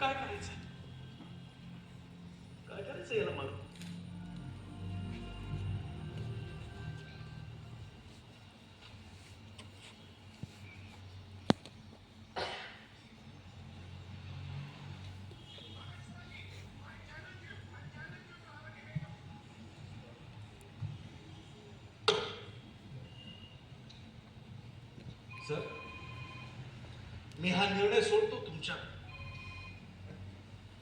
काय करायचं काय करायचं याला मला? सर, मी हा निर्णय सोडतो तुमच्या.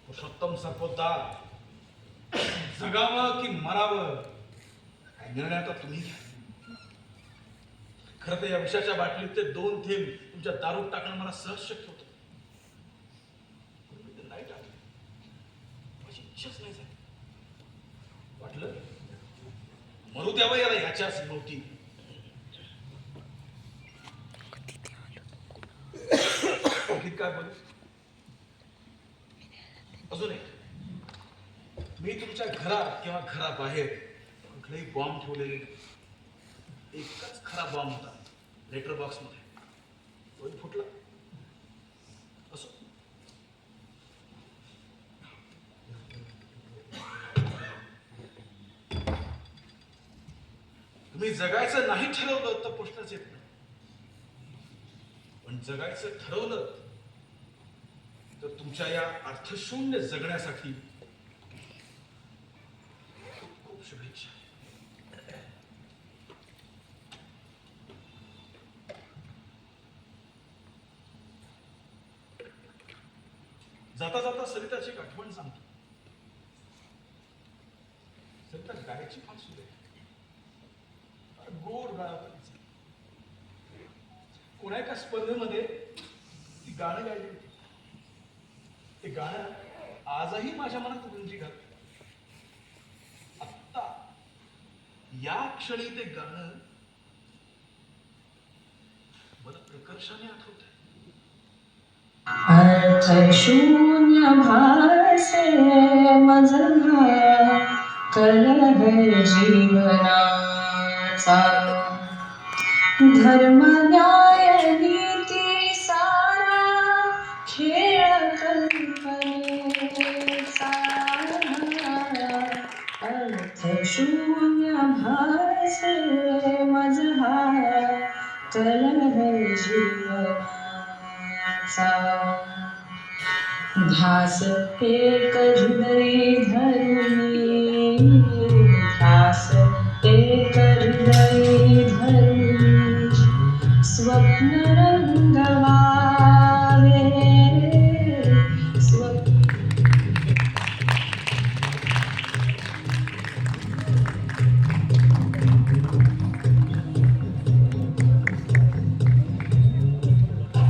पुरुषोत्तम सरपोतदार, जगावं की मरावं हा निर्णय आता तुम्ही घ्या. खरं तर या विषाच्या बाटलीत ते 2 थेंब तुमच्या दारूत टाकणं मला सहज शक्य होतं. पण मी ते नाही टाकलं. माझी इच्छाच नाही झाली. वाटलं मरू द्यावं याला याच्याच नव्हती. काय बोल अजून एक, मी तुमच्या घरात किंवा घराबाहेर कुठलेही बॉम्ब ठेवलेले, एकच खरा बॉम्ब होता लेटर बॉक्स मध्ये, तो फुटला. असो, तुम्ही जगायचं नाही ठरवलं तर प्रश्नच येत नाही, पण जगायचं ठरवलं तर तुमच्या या अर्थशून्य जगण्यासाठी खूप खूप शुभेच्छा. जाता जाता सरिताची एक आठवण सांगतो. सरिता गायची फार सुरेख, गोड गाणं. कोणा एका स्पर्धेमध्ये ती गाणं गायली होती. ते गाणं आजही माझ्या मनात गुंजी घालतं. आत्ता या क्षणी ते गाणं मला प्रकर्षाने आठवतंय. अर्थशून्य भासे मजला कलह जीवनाचा, धर्म न्याय नीती सारा खेळ कल्पनेचा. अर्थशून्य भासे मजला कलह जीवनाचा, ध्यास एक हृदय धरुनी, ध्यास